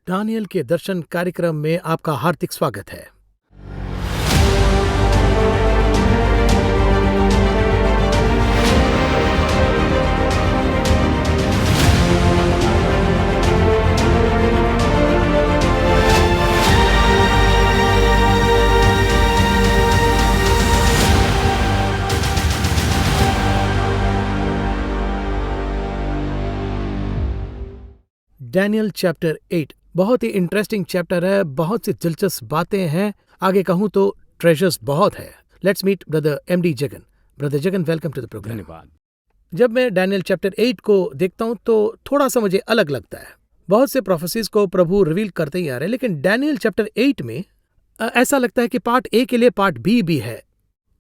Daniel के दर्शन कार्यक्रम में आपका हार्दिक स्वागत है। डैनियल चैप्टर 8 बहुत ही इंटरेस्टिंग चैप्टर है, बहुत सी दिलचस्प बातें हैं, आगे कहूं तो ट्रेजर्स बहुत है। Let's meet brother MD Jagan. Brother Jagan, welcome to the program. धन्यवाद। जब मैं डैनियल चैप्टर 8 को देखता हूं तो थोड़ा सा मुझे अलग लगता है। बहुत से प्रोफेसीज को प्रभु रिवील करते ही आ रहे हैं, लेकिन डैनियल चैप्टर 8 में ऐसा लगता है कि पार्ट ए के लिए पार्ट बी भी है।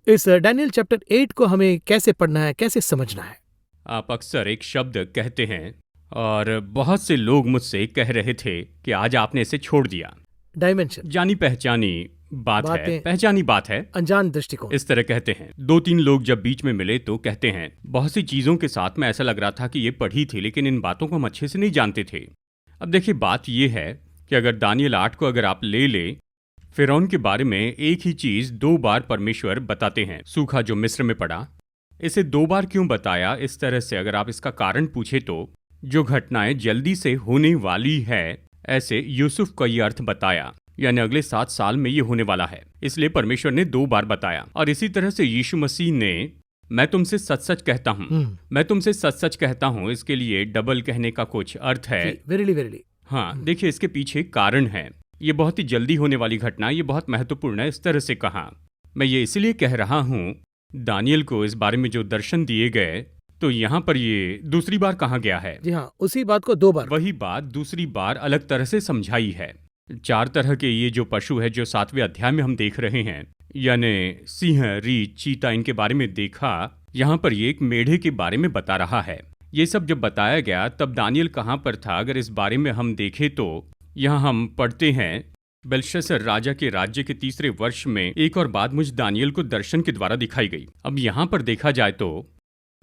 इस डैनियल चैप्टर 8 को हमें कैसे पढ़ना है, कैसे समझना है? आप अक्सर एक शब्द कहते हैं और बहुत से लोग मुझसे कह रहे थे कि आज आपने इसे छोड़ दिया। डायमेंशन, जानी पहचानी बात है, बातें, पहचानी बात है, अनजान दृष्टिकोण। इस तरह कहते हैं। 2-3 लोग जब बीच में मिले तो कहते हैं बहुत सी चीजों के साथ में ऐसा लग रहा था कि ये पढ़ी थी, लेकिन इन बातों को हम अच्छे से नहीं जानते थे। अब देखिए, बात ये है कि अगर दानियल 8 को अगर आप ले ले, फिरौन के बारे में एक ही चीज 2 बार परमेश्वर बताते हैं। सूखा जो मिस्र में पड़ा, इसे 2 बार क्यों बताया? इस तरह से अगर आप इसका कारण पूछे तो जो घटनाएं जल्दी से होने वाली है, ऐसे यूसुफ का ये अर्थ बताया, यानी अगले 7 साल में ये होने वाला है, इसलिए परमेश्वर ने 2 बार बताया। और इसी तरह से यीशु मसीह ने मैं तुमसे सच सच कहता हूँ, मैं तुमसे सच सच कहता हूँ, इसके लिए डबल कहने का कुछ अर्थ है। Verily verily. हाँ, देखिए, इसके पीछे कारण है। ये बहुत ही जल्दी होने वाली घटना, ये बहुत महत्वपूर्ण है। इस तरह से कहा, मैं ये इसलिए कह रहा हूँ, दानियल को इस बारे में जो दर्शन दिए गए, तो यहाँ पर ये दूसरी बार कहा गया है। जी हाँ, उसी बात को 2 बार, वही बात दूसरी बार अलग तरह से समझाई है। 4 तरह के ये जो पशु है जो 7वें अध्याय में हम देख रहे हैं, यानी सिंह, रीछ, चीता, इनके बारे में देखा। यहाँ पर ये एक मेढ़े के बारे में बता रहा है। ये सब जब बताया गया तब दानियल कहाँ पर था? अगर इस बारे में हम देखें तो यहाँ हम पढ़ते हैं, बेलशस्सर राजा के राज्य के 3रे वर्ष में एक और बात मुझ दानियल को दर्शन के द्वारा दिखाई गई। अब यहाँ पर देखा जाए तो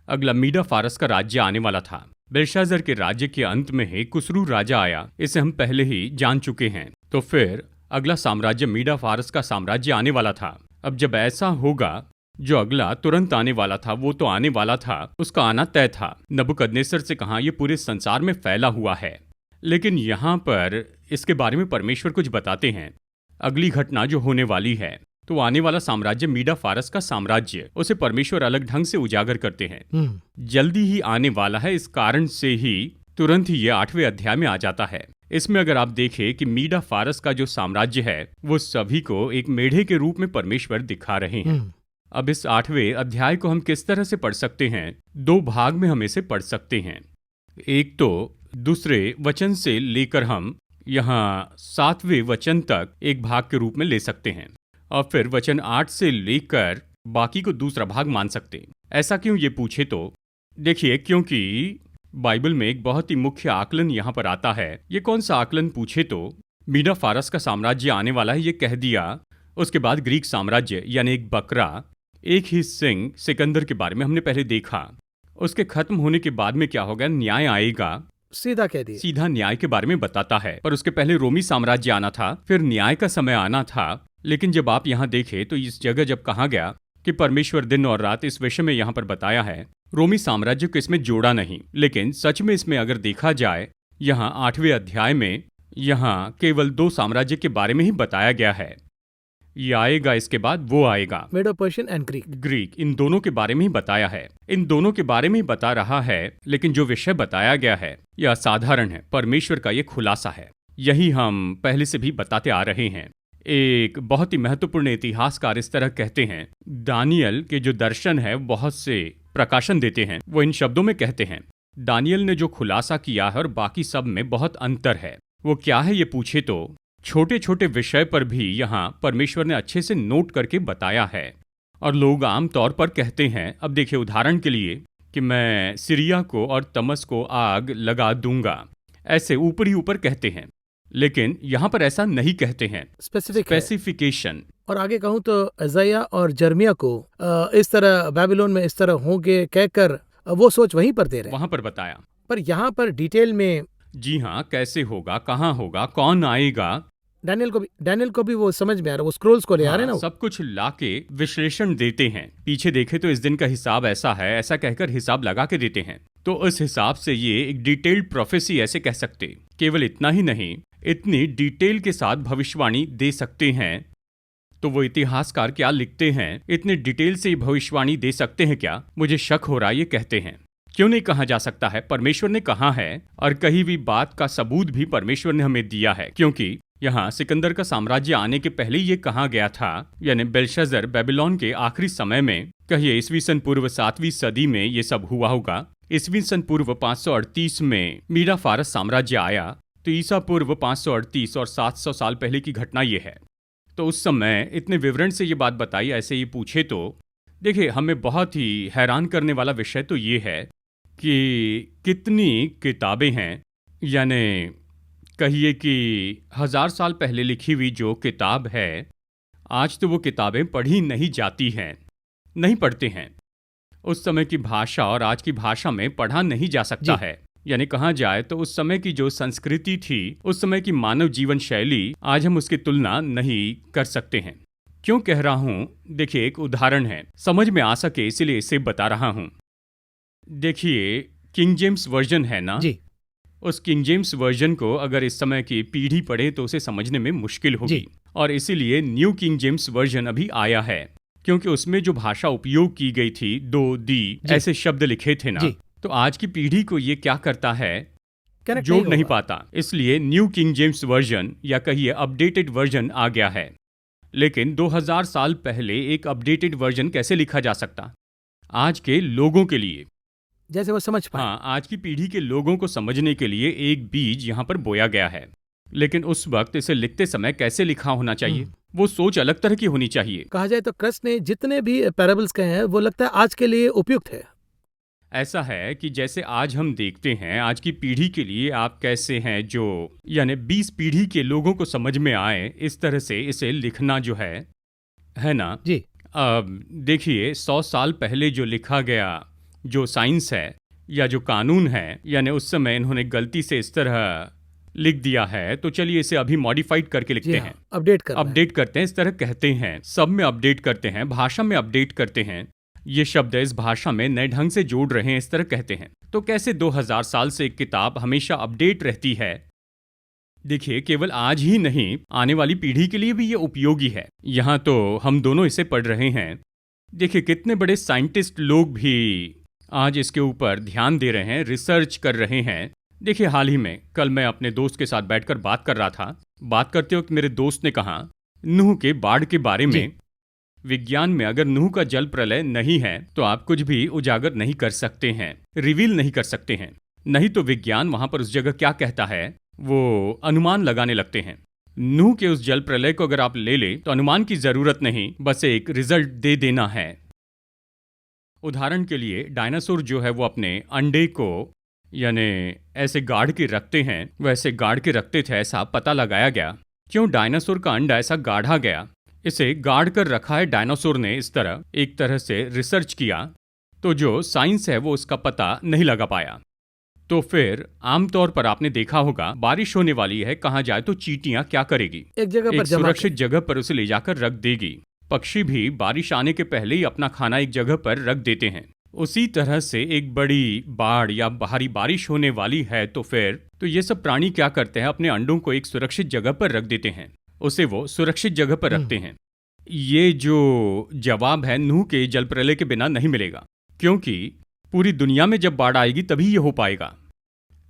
अगला मीडा फारस का राज्य आने वाला था। बेलशाजर के राज्य के अंत में ही कुसरू राजा आया, इसे हम पहले ही जान चुके हैं। तो फिर अगला साम्राज्य मीडा फारस का साम्राज्य आने वाला था। अब जब ऐसा होगा, जो अगला तुरंत आने वाला था वो तो आने वाला था, उसका आना तय था। नबूकदनेस्सर से कहा यह पूरे संसार में फैला हुआ है, लेकिन यहाँ पर इसके बारे में परमेश्वर कुछ बताते हैं। अगली घटना जो होने वाली है, तो आने वाला साम्राज्य मीडा फारस का साम्राज्य, उसे परमेश्वर अलग ढंग से उजागर करते हैं। जल्दी ही आने वाला है, इस कारण से ही तुरंत ही ये 8वें अध्याय में आ जाता है। इसमें अगर आप देखें कि मीडा फारस का जो साम्राज्य है वो सभी को एक मेढ़े के रूप में परमेश्वर दिखा रहे हैं। अब इस 8वें अध्याय को हम किस तरह से पढ़ सकते हैं? 2 भाग में हम इसे पढ़ सकते हैं। एक तो दूसरे वचन से लेकर हम यहाँ 7वें वचन तक एक भाग के रूप में ले सकते हैं, और फिर वचन 8 से लेकर बाकी को दूसरा भाग मान सकते हैं। ऐसा क्यों, ये पूछे तो देखिए, क्योंकि बाइबल में एक बहुत ही मुख्य आकलन यहाँ पर आता है। ये कौन सा आकलन पूछे तो मीडा फारस का साम्राज्य आने वाला है, ये कह दिया। उसके बाद ग्रीक साम्राज्य, यानी एक बकरा, एक ही सिंह, सिकंदर के बारे में हमने पहले देखा। उसके खत्म होने के बाद में क्या होगा? न्याय आएगा। सीधा कह दिया, सीधा न्याय के बारे में बताता है। पर उसके पहले रोमी साम्राज्य आना था, फिर न्याय का समय आना था। लेकिन जब आप यहाँ देखें तो इस जगह जब कहा गया कि परमेश्वर दिन और रात, इस विषय में यहाँ पर बताया है। रोमी साम्राज्य को इसमें जोड़ा नहीं, लेकिन सच में इसमें अगर देखा जाए, यहाँ 8वें अध्याय में यहाँ केवल 2 साम्राज्य के बारे में ही बताया गया है। ये आएगा, इसके बाद वो आएगा, मेडो पर्शियन एंड ग्रीक, इन दोनों के बारे में ही बताया है। इन दोनों के बारे में ही बता रहा है, लेकिन जो विषय बताया गया है यह असाधारण है। परमेश्वर का ये खुलासा है। यही हम पहले से भी बताते आ रहे हैं। एक बहुत ही महत्वपूर्ण इतिहासकार इस तरह कहते हैं, दानियल के जो दर्शन है बहुत से प्रकाशन देते हैं। वो इन शब्दों में कहते हैं, दानियल ने जो खुलासा किया है और बाकी सब में बहुत अंतर है। वो क्या है ये पूछे तो छोटे छोटे विषय पर भी यहाँ परमेश्वर ने अच्छे से नोट करके बताया है। और लोग आम तौर पर कहते हैं, अब देखिए उदाहरण के लिए, कि मैं सीरिया को और तमस को आग लगा दूंगा, ऐसे ऊपरी ऊपर कहते हैं। लेकिन यहाँ पर ऐसा नहीं कहते हैं, स्पेसिफिकेशन। और आगे कहूँ तो अज़ाया और जर्मिया को इस तरह बेबीलोन में इस तरह होंगे कहकर वो सोच वहीं पर दे रहे हैं, वहां पर बताया। पर यहाँ पर डिटेल में जी हाँ, कैसे होगा, कहाँ होगा, कौन आएगा, डैनियल को भी वो समझ में आ रहा है, वो स्क्रोल्स को ले आ रहे हैं ना हाँ, वो। सब कुछ लाके विश्लेषण देते हैं। पीछे देखे तो इस दिन का हिसाब ऐसा है, ऐसा कहकर हिसाब लगा के देते हैं। तो उस हिसाब से ये एक डिटेल्ड प्रोफेसी ऐसे कह सकते। केवल इतना ही नहीं, इतनी डिटेल के साथ भविष्यवाणी दे सकते हैं। तो वो इतिहासकार क्या लिखते हैं, इतने डिटेल से भविष्यवाणी दे सकते हैं क्या? मुझे शक हो रहा है ये कहते हैं। क्यों नहीं कहा जा सकता है? परमेश्वर ने कहा है, और कही हुई बात का सबूत भी परमेश्वर ने हमें दिया है। क्योंकि यहाँ सिकंदर का साम्राज्य आने के पहले ये कहा गया था, यानी बेलशस्सर बेबीलोन के आखिरी समय में, कहिए ईस्वी सन पूर्व 7वीं सदी में ये सब हुआ होगा। ईस्वी सन पूर्व 538 में मीडा फारस साम्राज्य आया, तो ईसा पूर्व 538 और 700 साल पहले की घटना ये है। तो उस समय इतने विवरण से ये बात बताई, ऐसे ही पूछे तो देखिए, हमें बहुत ही हैरान करने वाला विषय तो ये है कि कितनी किताबें हैं, यानी कहिए कि 1000 साल पहले लिखी हुई जो किताब है, आज तो वो किताबें पढ़ी नहीं जाती हैं, नहीं पढ़ते हैं। उस समय की भाषा और आज की भाषा में पढ़ा नहीं जा सकता है। यानी कहा जाए तो उस समय की जो संस्कृति थी, उस समय की मानव जीवन शैली, आज हम उसकी तुलना नहीं कर सकते हैं। क्यों कह रहा हूं? देखिए, एक उदाहरण है, समझ में आ सके इसलिए इसे बता रहा हूं। देखिए, किंग जेम्स वर्जन है ना जी उस किंग जेम्स वर्जन को अगर इस समय की पीढ़ी पढ़े तो उसे समझने में मुश्किल होगी। जी। और इसीलिए न्यू किंग जेम्स वर्जन अभी आया है, क्योंकि उसमें जो भाषा उपयोग की गई थी, दो दी ऐसे शब्द लिखे थे ना, जी। तो आज की पीढ़ी को ये क्या करता है, कनेक्ट जोड़ नहीं होगा। पाता। इसलिए न्यू किंग जेम्स वर्जन या कहिए अपडेटेड वर्जन आ गया है। लेकिन 2000 साल पहले एक अपडेटेड वर्जन कैसे लिखा जा सकता? आज के लोगों के लिए, जैसे वो समझ पाए। हाँ, आज की पीढ़ी के लोगों को समझने के लिए एक बीज यहाँ पर बोया गया है। लेकिन उस वक्त इसे लिखते समय कैसे लिखा होना चाहिए, वो सोच अलग तरह की होनी चाहिए। कहा जाए तो क्रिस्ट ने जितने भी पैराबल्स कहे हैं, वो लगता है आज के लिए उपयुक्त है। ऐसा है कि जैसे आज हम देखते हैं, आज की पीढ़ी के लिए आप कैसे हैं, जो यानी 20 पीढ़ी के लोगों को समझ में आए, इस तरह से इसे लिखना जो है ना। जी। अब देखिए, 100 साल पहले जो लिखा गया जो साइंस है या जो कानून है, यानी उस समय इन्होंने गलती से इस तरह लिख दिया है, तो चलिए इसे अभी मॉडिफाइड करके लिखते हैं, अपडेट करते हैं, इस तरह कहते हैं। सब में अपडेट करते हैं, भाषा में अपडेट करते हैं, ये शब्द इस भाषा में नए ढंग से जोड़ रहे हैं, इस तरह कहते हैं। तो कैसे 2000 साल से एक किताब हमेशा अपडेट रहती है? देखिए, केवल आज ही नहीं, आने वाली पीढ़ी के लिए भी ये उपयोगी है। यहाँ तो हम दोनों इसे पढ़ रहे हैं। देखिए, कितने बड़े साइंटिस्ट लोग भी आज इसके ऊपर ध्यान दे रहे हैं, रिसर्च कर रहे हैं। देखिए, हाल ही में कल मैं अपने दोस्त के साथ बैठकर बात कर रहा था। बात करते वक्त मेरे दोस्त ने कहा, नूह के बाढ़ के बारे में, विज्ञान में अगर नूह का जल प्रलय नहीं है तो आप कुछ भी उजागर नहीं कर सकते हैं, रिवील नहीं कर सकते हैं। नहीं तो विज्ञान वहां पर उस जगह क्या कहता है, वो अनुमान लगाने लगते हैं। नूह के उस जल प्रलय को अगर आप ले ले तो अनुमान की जरूरत नहीं, बस एक रिजल्ट दे देना है। उदाहरण के लिए, डायनासोर जो है वो अपने अंडे को यानी ऐसे गाड़ के रखते हैं, वैसे गाड़ के रखते थे, ऐसा पता लगाया गया। क्यों डायनासोर का अंडा ऐसा गाढ़ा गया? इसे गाड़ कर रखा है डायनासोर ने, इस तरह एक तरह से रिसर्च किया, तो जो साइंस है वो उसका पता नहीं लगा पाया। तो फिर आमतौर पर आपने देखा होगा, बारिश होने वाली है, कहाँ जाए तो चींटियां क्या करेगी, एक जगह पर एक सुरक्षित जगह पर उसे ले जाकर रख देगी। पक्षी भी बारिश आने के पहले ही अपना खाना एक जगह पर रख देते हैं। उसी तरह से एक बड़ी बाढ़ या भारी बारिश होने वाली है तो फिर तो ये सब प्राणी क्या करते हैं, अपने अंडों को एक सुरक्षित जगह पर रख देते हैं, उसे वो सुरक्षित जगह पर रखते हैं। ये जो जवाब है नूह के जल प्रलय के बिना नहीं मिलेगा, क्योंकि पूरी दुनिया में जब बाढ़ आएगी तभी ये हो पाएगा।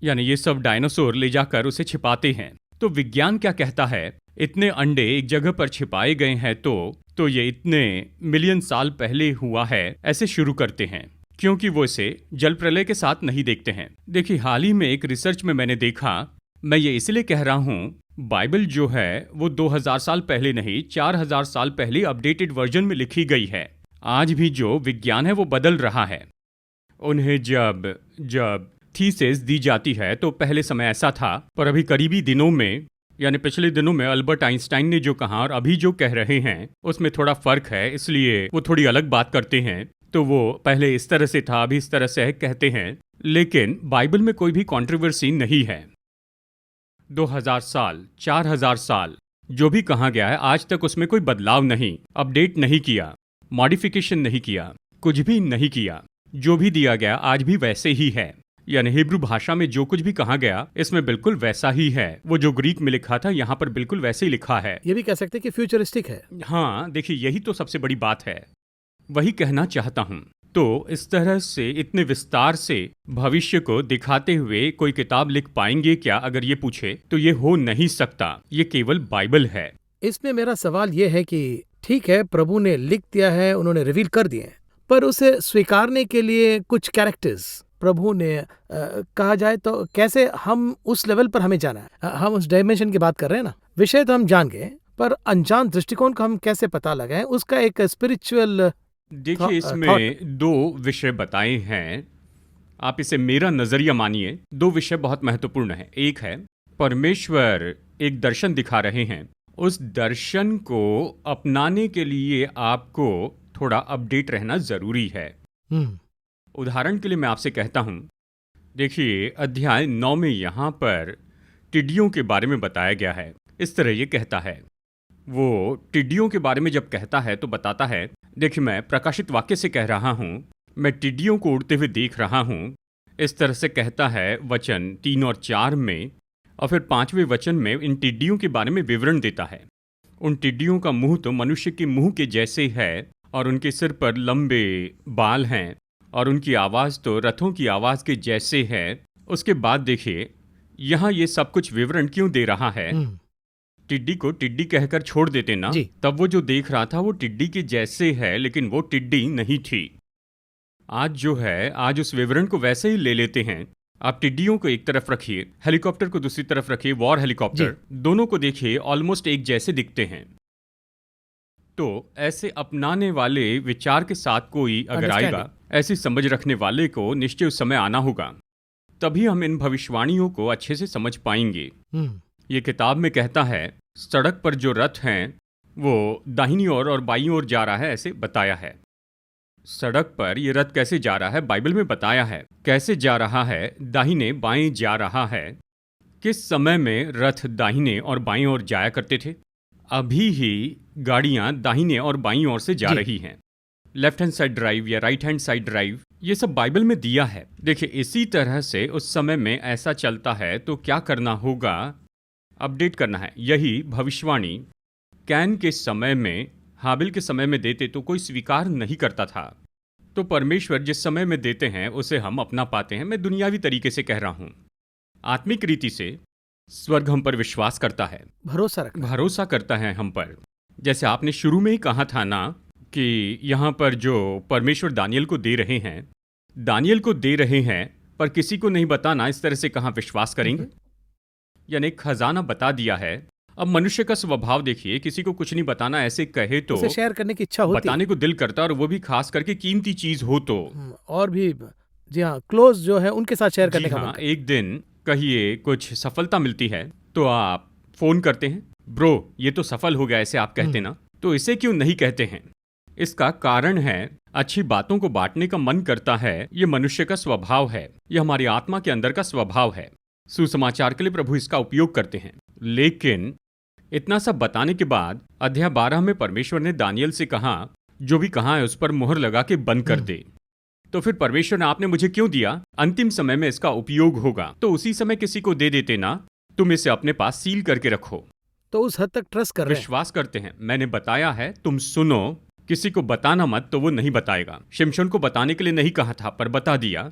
यानी ये सब डायनासोर ले जाकर उसे छिपाते हैं। तो विज्ञान क्या कहता है, इतने अंडे एक जगह पर छिपाए गए हैं तो ये इतने मिलियन साल पहले हुआ है, ऐसे शुरू करते हैं, क्योंकि वो इसे जल प्रलय के साथ नहीं देखते हैं। देखिए, हाल ही में एक रिसर्च में मैंने देखा, मैं ये इसलिए कह रहा हूँ, बाइबल जो है वो 2000 साल पहले नहीं, 4000 साल पहले अपडेटेड वर्जन में लिखी गई है। आज भी जो विज्ञान है वो बदल रहा है। उन्हें जब थीसिस दी जाती है तो पहले समय ऐसा था, पर अभी करीबी दिनों में यानी पिछले दिनों में अल्बर्ट आइंस्टाइन ने जो कहा और अभी जो कह रहे हैं उसमें थोड़ा फर्क है, इसलिए वो थोड़ी अलग बात करते हैं। तो वो पहले इस तरह से था, अभी इस तरह से है कहते हैं। लेकिन बाइबल में कोई भी कंट्रोवर्सी नहीं है। 2000 साल, 4000 साल, जो भी कहा गया है आज तक उसमें कोई बदलाव नहीं, अपडेट नहीं किया, मॉडिफिकेशन नहीं किया, कुछ भी नहीं किया। जो भी दिया गया आज भी वैसे ही है। यानी हिब्रू भाषा में जो कुछ भी कहा गया इसमें बिल्कुल वैसा ही है। वो जो ग्रीक में लिखा था यहाँ पर बिल्कुल वैसे ही लिखा है। ये भी कह सकते हैं कि फ्यूचरिस्टिक है। हाँ, देखिए यही तो सबसे बड़ी बात है, वही कहना चाहता हूँ। तो इस तरह से इतने विस्तार से भविष्य को दिखाते हुए कोई किताब लिख पाएंगे क्या? अगर ये पूछे तो ये हो नहीं सकता, ये केवल बाइबल है। इसमें मेरा सवाल ये है कि ठीक है, प्रभु ने लिख दिया है, उन्होंने रिवील कर दिए, पर उसे स्वीकारने के लिए कुछ कैरेक्टर्स प्रभु ने कहा जाए तो कैसे हम उस लेवल पर हमें जाना है? हम उस डायमेंशन की बात कर रहे हैं ना। विषय तो हम जान गए, पर अनजान दृष्टिकोण का हम कैसे पता लगाएं? उसका एक स्पिरिचुअल देखिए इसमें 2 विषय बताए हैं, आप इसे मेरा नजरिया मानिए। 2 विषय बहुत महत्वपूर्ण है। एक है परमेश्वर एक दर्शन दिखा रहे हैं, उस दर्शन को अपनाने के लिए आपको थोड़ा अपडेट रहना जरूरी है। उदाहरण के लिए मैं आपसे कहता हूं, देखिए अध्याय 9 में यहां पर टिड्डियों के बारे में बताया गया है। इस तरह ये कहता है, वो टिड्डियों के बारे में जब कहता है तो बताता है, देखिए मैं प्रकाशित वाक्य से कह रहा हूं, मैं टिड्डियों को उड़ते हुए देख रहा हूं। इस तरह से कहता है वचन 3 और 4 में, और फिर 5वें वचन में इन टिड्डियों के बारे में विवरण देता है। उन टिड्डियों का मुंह तो मनुष्य के मुंह के जैसे है, और उनके सिर पर लंबे बाल हैं, और उनकी आवाज़ तो रथों की आवाज़ के जैसे है। उसके बाद देखिए यहाँ ये सब कुछ विवरण क्यों दे रहा है। टिड्डी को टिड्डी कहकर छोड़ देते ना, तब वो जो देख रहा था वो टिड्डी के जैसे है, लेकिन वो टिड्डी नहीं थी। आज जो है, आज उस विवरण को वैसे ही ले लेते हैं। आप टिड्डियों को एक तरफ रखिए, हेलीकॉप्टर को दूसरी तरफ रखिए, वॉर हेलीकॉप्टर, दोनों को देखिए ऑलमोस्ट एक जैसे दिखते हैं। तो ऐसे अपनाने वाले विचार के साथ कोई अगर आएगा, ऐसी समझ रखने वाले को निश्चय उस समय आना होगा, तभी हम इन भविष्यवाणियों को अच्छे से समझ पाएंगे। ये किताब में कहता है सड़क पर जो रथ हैं वो दाहिनी ओर और बाईं ओर जा रहा है, ऐसे बताया है। सड़क पर ये रथ कैसे जा रहा है बाइबल में बताया है। कैसे जा रहा है? दाहिने बाएं जा रहा है। किस समय में रथ दाहिने और बाईं ओर जाया करते थे? अभी ही गाड़ियां दाहिने और बाईं ओर से जा रही हैं। लेफ्ट हैंड साइड ड्राइव या राइट हैंड साइड ड्राइव, ये सब बाइबल में दिया है। देखिए इसी तरह से उस समय में ऐसा चलता है, तो क्या करना होगा? अपडेट करना है। यही भविष्यवाणी कैन के समय में, हाबिल के समय में देते तो कोई स्वीकार नहीं करता था। तो परमेश्वर जिस समय में देते हैं उसे हम अपना पाते हैं। मैं दुनियावी तरीके से कह रहा हूं, आत्मिक रीति से स्वर्ग हम पर विश्वास करता है, भरोसा करता है हम पर। जैसे आपने शुरू में ही कहा था ना कि यहाँ पर जो परमेश्वर दानियल को दे रहे हैं, पर किसी को नहीं बताना, इस तरह से कहाँ विश्वास करेंगे? यानी खजाना बता दिया है। अब मनुष्य का स्वभाव देखिए, किसी को कुछ नहीं बताना, ऐसे कहे तो उसे शेयर करने की इच्छा होती, बताने को दिल करता, और वो भी खास करके कीमती चीज हो तो, और भी जी हाँ क्लोज जो है उनके साथ शेयर करने का। एक दिन कहिए कुछ सफलता मिलती है तो आप फोन करते हैं, ब्रो ये तो सफल हो गया, ऐसे आप कहते ना। तो इसे क्यों नहीं कहते हैं? इसका कारण है अच्छी बातों को बांटने का मन करता है। ये मनुष्य का स्वभाव है, ये हमारी आत्मा के अंदर का स्वभाव है। सुसमाचार के लिए प्रभु इसका उपयोग करते हैं। लेकिन इतना सब बताने के बाद अध्याय 12 में परमेश्वर ने दानियल से कहा, जो भी कहा है उस पर मुहर लगा के बंद कर दे। तो फिर परमेश्वर ने आपने मुझे क्यों दिया? अंतिम समय में इसका उपयोग होगा, तो उसी समय किसी को दे देते ना। तुम इसे अपने पास सील करके रखो। तो उस हद तक ट्रस्ट कर रहे हैं, विश्वास करते हैं। मैंने बताया है, तुम सुनो, किसी को बताना मत, तो वो नहीं बताएगा। शिमशोन को बताने के लिए नहीं कहा था, पर बता दिया,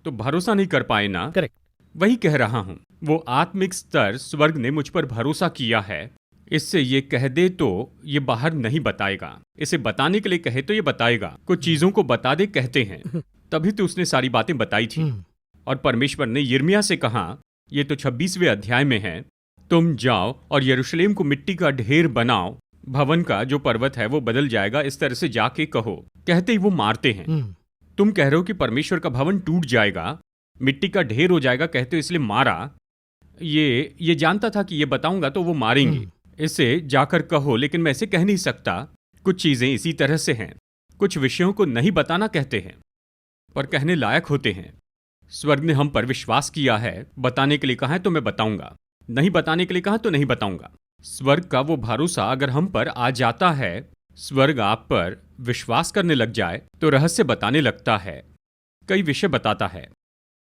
तो भरोसा नहीं कर पाए ना। करेक्ट, वही कह रहा हूं, वो आत्मिक स्तर स्वर्ग ने मुझ पर भरोसा किया है। इससे ये कह दे तो ये बाहर नहीं बताएगा, इसे बताने के लिए कहे तो ये बताएगा। कुछ चीजों को बता दे कहते हैं, तभी तो उसने सारी बातें बताई थी। और परमेश्वर ने यिर्मयाह से कहा, ये तो 26वें अध्याय में है, तुम जाओ और यरूशलेम को मिट्टी का ढेर बनाओ, भवन का जो पर्वत है वो बदल जाएगा, इस तरह से जाके कहो। कहते ही वो मारते हैं। तुम कह रहे हो कि परमेश्वर का भवन टूट जाएगा, मिट्टी का ढेर हो जाएगा, कहते हो इसलिए मारा। ये जानता था कि ये बताऊंगा तो वो मारेंगे, इसे जाकर कहो। लेकिन मैं इसे कह नहीं सकता। कुछ चीजें इसी तरह से हैं, कुछ विषयों को नहीं बताना कहते हैं, पर कहने लायक होते हैं। स्वर्ग ने हम पर विश्वास किया है, बताने के लिए कहा है तो मैं बताऊंगा। नहीं बताने के लिए कहा तो नहीं बताऊंगा। स्वर्ग का वो भरोसा अगर हम पर आ जाता है, स्वर्ग आप पर विश्वास करने लग जाए, तो रहस्य बताने लगता है, कई विषय बताता है।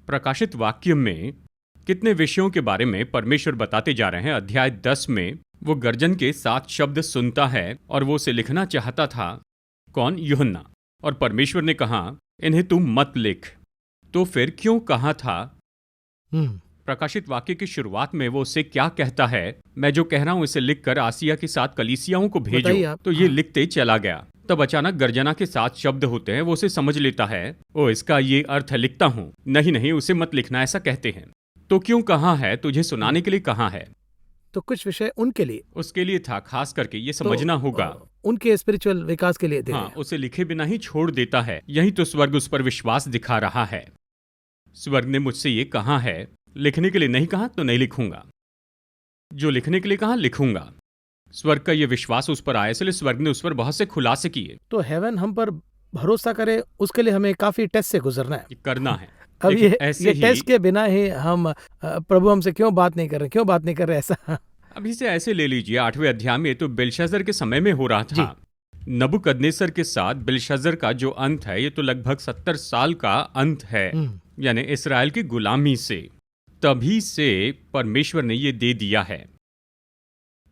प्रकाशित वाक्य में कितने विषयों के बारे में परमेश्वर बताते जा रहे हैं। अध्याय 10 में वो गर्जन के 7 शब्द सुनता है और वो उसे लिखना चाहता था। कौन? यूहन्ना। और परमेश्वर ने कहा, इन्हें तुम मत लिख। तो फिर क्यों कहा था? प्रकाशित वाक्य की शुरुआत में वो उससे क्या कहता है? मैं जो कह रहा हूं इसे लिखकर आसिया की 7 कलीसियाओं को भेजो। तो ये लिखते चला गया। तब अचानक गर्जना के 7 शब्द होते हैं। वो उसे समझ लेता है, ओ इसका ये अर्थ है, लिखता हूं। नहीं नहीं, उसे मत लिखना, ऐसा कहते हैं। तो क्यों कहा है? तुझे सुनाने के लिए कहा है। तो कुछ विषय उनके लिए, उसके लिए था, खास करके ये समझना होगा, उनके स्पिरिचुअल विकास के लिए दे हाँ, उसे लिखे बिना ही छोड़ देता है। यही तो स्वर्ग उस पर विश्वास दिखा रहा है। स्वर्ग ने मुझसे ये कहा है, लिखने के लिए नहीं कहा तो नहीं लिखूंगा, जो लिखने के लिए कहा लिखूंगा। स्वर्ग का ये विश्वास उस पर आया, इसलिए स्वर्ग ने उस पर बहुत से खुलासे किए। तो हेवन हम पर भरोसा करे, उसके लिए हमें काफी टेस्ट से गुजरना है, करना है। अब ये टेस्ट के बिना ही हम प्रभु हमसे क्यों बात नहीं कर रहे, ऐसा। अब इसे ऐसे ले लीजिए, 8वें अध्याय में तो बेलशाजर के समय में हो रहा था। नबूकदनेस्सर के साथ बेलशाजर का जो अंत है, ये तो लगभग 70 साल का अंत है, यानी इस्राएल की गुलामी से। तभी से परमेश्वर ने ये दे दिया है।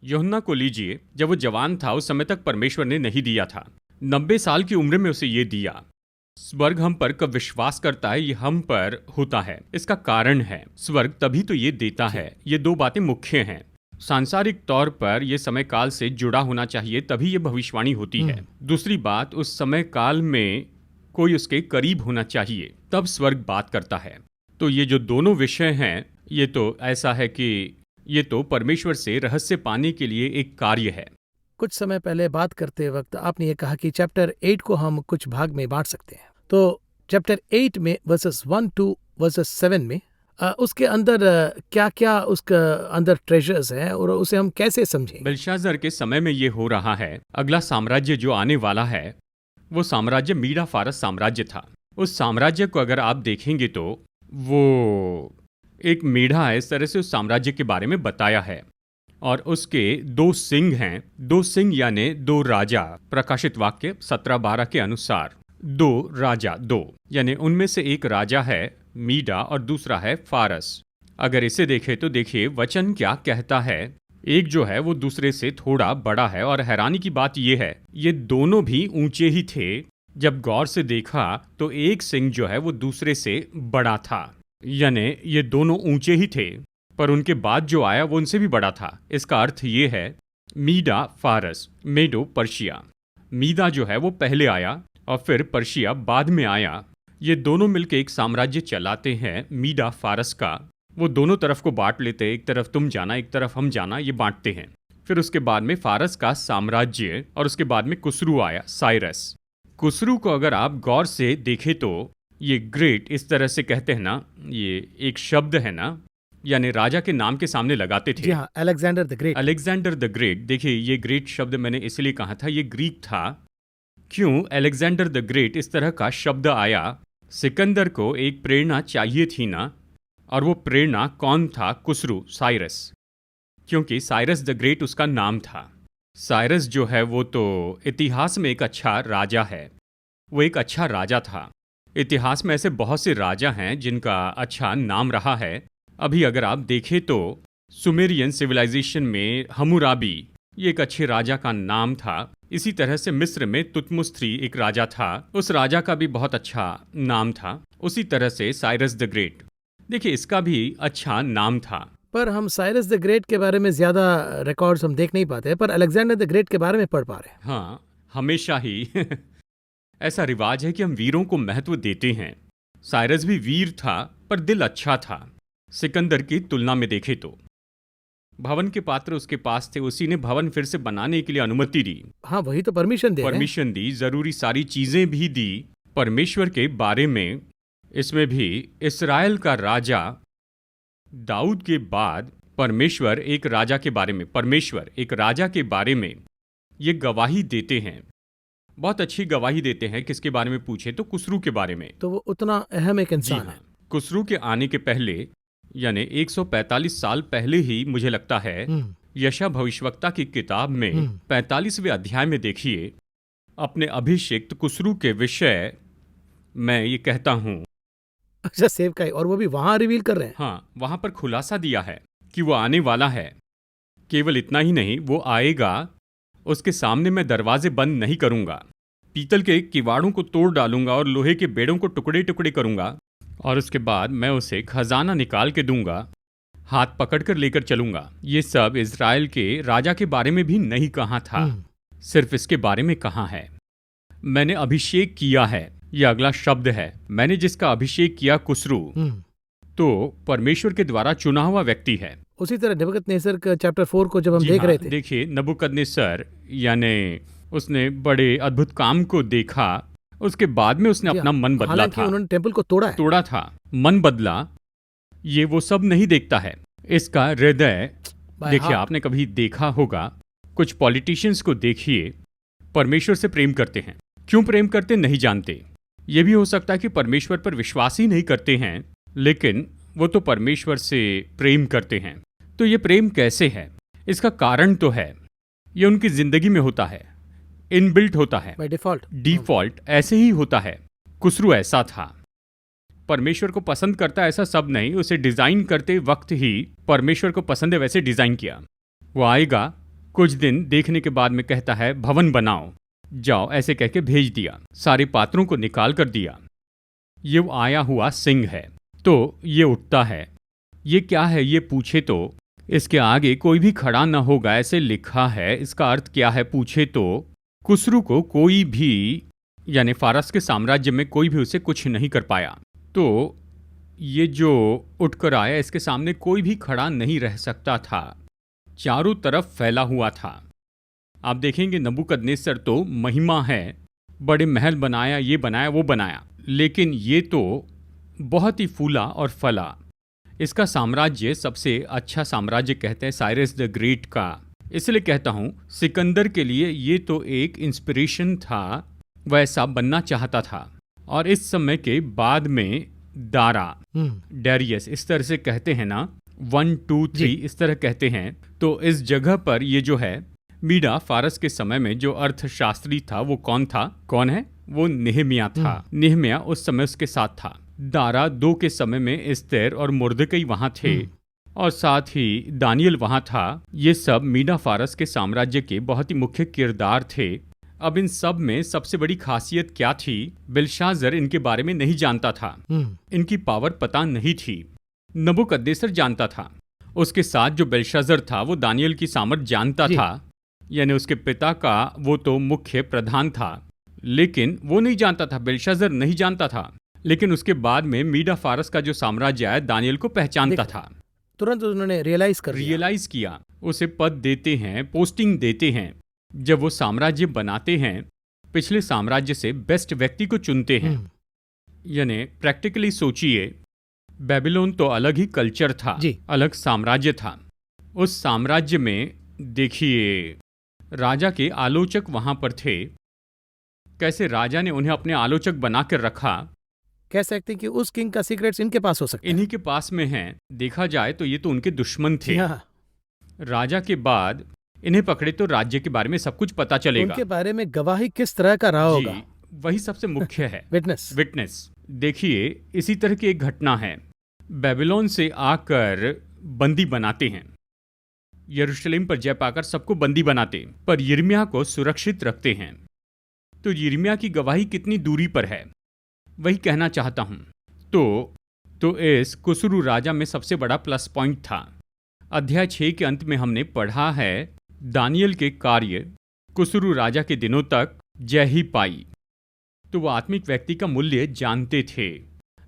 यूहन्ना को लीजिए, जब वो जवान था उस समय तक परमेश्वर ने नहीं दिया था। 90 साल की उम्र में उसे ये दिया। स्वर्ग हम पर कब विश्वास करता है, ये हम पर होता है। इसका कारण है, स्वर्ग तभी तो ये देता है। ये 2 बातें मुख्य हैं। सांसारिक तौर पर यह समय काल से जुड़ा होना चाहिए, तभी यह भविष्यवाणी होती है। दूसरी बात, उस समय काल में कोई उसके करीब होना चाहिए, तब स्वर्ग बात करता है। तो ये जो दोनों विषय हैं, ये तो ऐसा है कि ये तो परमेश्वर से रहस्य पाने के लिए एक कार्य है। कुछ समय पहले बात करते वक्त आपने ये कहा कि चैप्टर 8 को हम कुछ भाग में बांट सकते हैं। तो चैप्टर 8 में वर्सेस 1 to वर्सेस 7 में उसके अंदर क्या क्या उसके अंदर ट्रेजर्स हैं और उसे हम कैसे समझें? बेलशाजर के समय में ये हो रहा है। अगला साम्राज्य जो आने वाला है, वो साम्राज्य मीडा फारस साम्राज्य था। उस साम्राज्य को अगर आप देखेंगे तो वो एक मेढ़ा है, इस तरह से उस साम्राज्य के बारे में बताया है। और उसके 2 सिंह हैं। 2 सिंह यानी 2 राजा। प्रकाशित वाक्य 17-12 के अनुसार 2 राजा, 2 यानी उनमें से एक राजा है मीडा और दूसरा है फारस। अगर इसे देखें तो देखिए वचन क्या कहता है। एक जो है वो दूसरे से थोड़ा बड़ा है, और हैरानी की बात यह है ये दोनों भी ऊंचे ही थे। जब गौर से देखा तो एक सिंह जो है वो दूसरे से बड़ा था, यानी ये दोनों ऊंचे ही थे, पर उनके बाद जो आया वो उनसे भी बड़ा था। इसका अर्थ ये है मीडा फारस, मेडो पर्शिया। मीदा जो है वो पहले आया और फिर पर्शिया बाद में आया। ये दोनों मिलकर एक साम्राज्य चलाते हैं मीडा फारस का। वो दोनों तरफ को बांट लेते हैं, एक तरफ तुम जाना एक तरफ हम जाना, ये बांटते हैं। फिर उसके बाद में फारस का साम्राज्य, और उसके बाद में कुसरू आया, साइरस। कुसरू को अगर आप गौर से देखें तो ये ग्रेट इस तरह से कहते हैं ना, ये एक शब्द है ना, यानी राजा के नाम के सामने लगाते थे। जी हाँ, Alexander the great. Alexander the great. देखिए ये ग्रेट शब्द मैंने इसलिए कहा था, ये ग्रीक था। क्यों अलेक्जेंडर द ग्रेट इस तरह का शब्द आया? सिकंदर को एक प्रेरणा चाहिए थी ना, और वो प्रेरणा कौन था? कुसरू, साइरस। क्योंकि साइरस द ग्रेट उसका नाम था। साइरस जो है वो तो इतिहास में एक अच्छा राजा है, वो एक अच्छा राजा था। इतिहास में ऐसे बहुत से राजा हैं जिनका अच्छा नाम रहा है। अभी अगर आप देखें तो सुमेरियन सिविलाइजेशन में हम्मुराबी, ये एक अच्छे राजा का नाम था। इसी तरह से मिस्र में तुतमुस III एक राजा था, उस राजा का भी बहुत अच्छा नाम था। उसी तरह से साइरस द ग्रेट, देखिए इसका भी अच्छा नाम था। पर हम साइरस द ग्रेट के बारे में ज्यादा रिकॉर्ड्स हम देख नहीं पाते, पर अलेक्जेंडर द ग्रेट के बारे में पढ़ पा रहे हैं। हाँ, हमेशा ही ऐसा रिवाज है कि हम वीरों को महत्व देते हैं। साइरस भी वीर था, पर दिल अच्छा था। सिकंदर की तुलना में देखे तो भवन के पात्र उसके पास थे, उसी ने भवन फिर से बनाने के लिए अनुमति दी। हाँ, वही तो परमिशन दी, जरूरी सारी चीजें भी दी। परमेश्वर के बारे में इसमें भी इस्राएल का राजा दाऊद के बाद परमेश्वर एक राजा के बारे में ये गवाही देते हैं। बहुत अच्छी गवाही देते हैं। किसके बारे में पूछे तो कुसरू के बारे में। तो वो उतना अहम एक इंसान है। कुसरू के आने के पहले यानी 145 साल पहले ही मुझे लगता है यशा भविष्यवक्ता की किताब में 45वें अध्याय में देखिए, अपने अभिषिक्त कुसरू के विषय मैं ये कहता हूँ। अच्छा, सेव का है, और वो भी वहां रिवील कर रहे हैं। हाँ, वहां पर खुलासा दिया है कि वो आने वाला है। केवल इतना ही नहीं, वो आएगा, उसके सामने मैं दरवाजे बंद नहीं करूंगा, पीतल के किवाड़ों को तोड़ डालूंगा और लोहे के बेड़ों को टुकड़े टुकड़े करूंगा, और उसके बाद मैं उसे खजाना निकाल के दूंगा, हाथ पकड़कर लेकर चलूंगा। ये सब इज़राइल के राजा के बारे में भी नहीं कहा था, सिर्फ इसके बारे में कहा है, मैंने अभिषेक किया है। यह अगला शब्द है, मैंने जिसका अभिषेक किया कुसरू, तो परमेश्वर के द्वारा चुना हुआ व्यक्ति है। उसी तरह नबूकदनेस्सर का चैप्टर 4 को जब हम देख रहे थे, देखिए नबूकदनेस्सर यानी उसने बड़े अद्भुत काम को देखा, उसके बाद में उसने अपना मन बदला था। उन्होंने टेम्पल को तोड़ा था, मन बदला, ये वो सब नहीं देखता है। इसका हृदय देखिए, आपने कभी देखा होगा, कुछ पॉलिटिशियंस को देखिए, परमेश्वर से प्रेम करते हैं। क्यों प्रेम करते नहीं जानते। ये भी हो सकता है कि परमेश्वर पर विश्वास ही नहीं करते हैं, लेकिन वो तो परमेश्वर से प्रेम करते हैं। तो ये प्रेम कैसे है? इसका कारण तो है, ये उनकी जिंदगी में होता है, इनबिल्ट होता है, डिफॉल्ट ऐसे ही होता है। कुसरू ऐसा था, परमेश्वर को पसंद करता ऐसा सब नहीं, उसे डिजाइन करते वक्त ही परमेश्वर को पसंद है वैसे डिजाइन किया। वो आएगा, कुछ दिन देखने के बाद में कहता है भवन बनाओ, जाओ, ऐसे कह के भेज दिया, सारे पात्रों को निकाल कर दिया। ये वो आया हुआ सिंह है। तो ये उठता है, ये क्या है ये पूछे तो इसके आगे कोई भी खड़ा न होगा, ऐसे लिखा है। इसका अर्थ क्या है पूछे तो कुसरू को कोई भी, यानी फारस के साम्राज्य में कोई भी उसे कुछ नहीं कर पाया। तो ये जो उठकर आया, इसके सामने कोई भी खड़ा नहीं रह सकता था, चारों तरफ फैला हुआ था। आप देखेंगे नबूकदनेस्सर तो महिमा है, बड़े महल बनाया, ये बनाया वो बनाया, लेकिन ये तो बहुत ही फूला और फला। इसका साम्राज्य सबसे अच्छा साम्राज्य कहते हैं साइरस द ग्रेट का। इसलिए कहता हूं, सिकंदर के लिए ये तो एक इंस्पिरेशन था, वैसा बनना चाहता था। और इस समय के बाद में दारा, डेरियस, इस तरह से कहते हैं ना, 1 2 3 इस तरह कहते हैं। तो इस जगह पर ये जो है मीडा, फारस के समय में जो अर्थशास्त्री था वो कौन है? वो नेहमिया था। नेहमिया उस समय उसके साथ था। दारा 2 के समय में एस्तेर और मुर्दकई वहां थे, और साथ ही दानियल वहां था। ये सब मीडा फारस के साम्राज्य के बहुत ही मुख्य किरदार थे। अब इन सब में सबसे बड़ी खासियत क्या थी? बेल्शाज़र इनके बारे में नहीं जानता था, इनकी पावर पता नहीं थी। नबूकदनेस्सर जानता था, उसके साथ जो बेल्शाज़र था वो दानियल की सामर्थ जानता था, यानी उसके पिता का वो तो मुख्य प्रधान था, लेकिन वो नहीं जानता था, बेल्शाज़र नहीं जानता था। लेकिन उसके बाद में मीडा फारस का जो साम्राज्य आया, दानियल को पहचानता था। तुरंत उन्होंने रियलाइज किया, उसे पद देते हैं, पोस्टिंग देते हैं। जब वो साम्राज्य बनाते हैं, पिछले साम्राज्य से बेस्ट व्यक्ति को चुनते हैं। यानी प्रैक्टिकली सोचिए, बेबीलोन तो अलग ही कल्चर था, अलग साम्राज्य था। उस साम्राज्य में देखिए राजा के आलोचक वहां पर थे, कैसे राजा ने उन्हें अपने आलोचक बना कर रखा। कह सकते हैं कि उस किंग का सीक्रेट्स इनके पास हो सकते हैं, इन्हीं के पास में है। देखा जाए तो ये तो उनके दुश्मन थे। राजा के बाद इन्हें पकड़े तो राज्य के बारे में सब कुछ पता चलेगा, उनके बारे में गवाही किस तरह का रहा होगा, वही सबसे मुख्य है। विटनेस। देखिए इसी तरह की एक घटना है, बेबीलोन से आकर बंदी बनाते हैं, यरूशलेम पर जय पाकर सबको बंदी बनाते, पर यिर्मयाह को सुरक्षित रखते हैं। तो यिर्मयाह की गवाही कितनी दूरी पर है, वही कहना चाहता हूं। तो इस कुसरू राजा में सबसे बड़ा प्लस पॉइंट था। अध्याय 6 के अंत में हमने पढ़ा है, दानियल के कार्य कुसरू राजा के दिनों तक जय ही पाई। तो वो आत्मिक व्यक्ति का मूल्य जानते थे।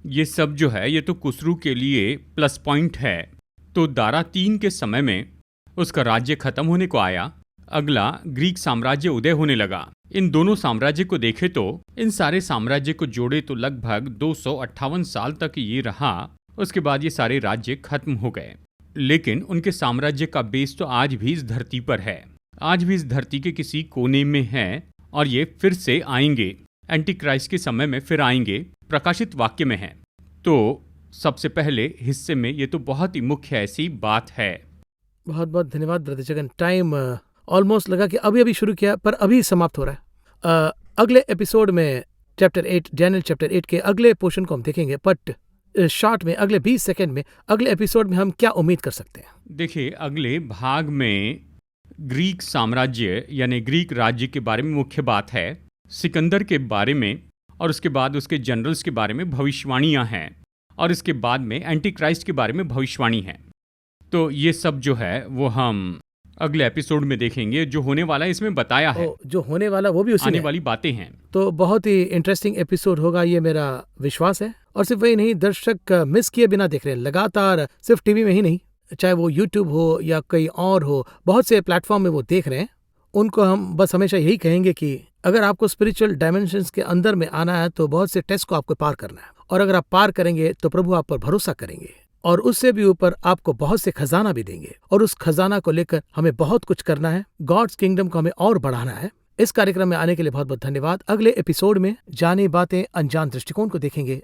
ये सब जो है ये तो कुसरू के लिए प्लस पॉइंट है। तो दारा 3 के समय में उसका राज्य खत्म होने को आया, अगला ग्रीक साम्राज्य उदय होने लगा। इन दोनों साम्राज्य को देखे तो, इन सारे साम्राज्य को जोड़े तो लगभग 258 साल तक ये रहा। उसके बाद ये सारे राज्य खत्म हो गए, लेकिन उनके साम्राज्य का बेस तो आज भी इस धरती पर है, आज भी इस धरती के किसी कोने में है, और ये फिर से आएंगे, एंटी क्राइस्ट के समय में फिर आएंगे, प्रकाशित वाक्य में है। तो सबसे पहले हिस्से में ये तो बहुत ही मुख्य ऐसी बात है। बहुत बहुत धन्यवाद ब्रदर जगन। टाइम ऑलमोस्ट लगा कि अभी अभी शुरू किया पर अभी समाप्त हो रहा है। अगले एपिसोड में चैप्टर 8 डैनियल चैप्टर 8 के अगले पोर्शन को हम देखेंगे, बट शॉर्ट में अगले 20 सेकंड में अगले एपिसोड में हम क्या उम्मीद कर सकते हैं? देखिए, अगले भाग में ग्रीक साम्राज्य यानी ग्रीक राज्य के बारे में मुख्य बात है, सिकंदर के बारे में, और उसके बाद उसके जनरल्स के बारे में भविष्यवाणियां हैं, और इसके बाद में एंटी क्राइस्ट के बारे में भविष्यवाणी है। तो ये सब जो है वो हम अगले एपिसोड में देखेंगे। जो होने वाला है इसमें बताया है, जो होने वाला वो भी उसी आने में है। वाली बातें हैं। तो बहुत ही इंटरेस्टिंग एपिसोड होगा, ये मेरा विश्वास है। और सिर्फ वही नहीं, दर्शक मिस किए बिना देख रहे हैं लगातार, सिर्फ टीवी में ही नहीं, चाहे वो यूट्यूब हो या कहीं और हो, बहुत से प्लेटफॉर्म में वो देख रहे हैं। उनको हम बस हमेशा यही कहेंगे कि अगर आपको स्पिरिचुअल डायमेंशंस के अंदर में आना है तो बहुत से टेस्ट को आपको पार करना है, और अगर आप पार करेंगे तो प्रभु आप पर भरोसा करेंगे, और उससे भी ऊपर आपको बहुत से खजाना भी देंगे, और उस खजाना को लेकर हमें बहुत कुछ करना है। गॉड्स किंगडम को हमें और बढ़ाना है। इस कार्यक्रम में आने के लिए बहुत बहुत धन्यवाद। अगले एपिसोड में जानी बातें अनजान दृष्टिकोण को देखेंगे।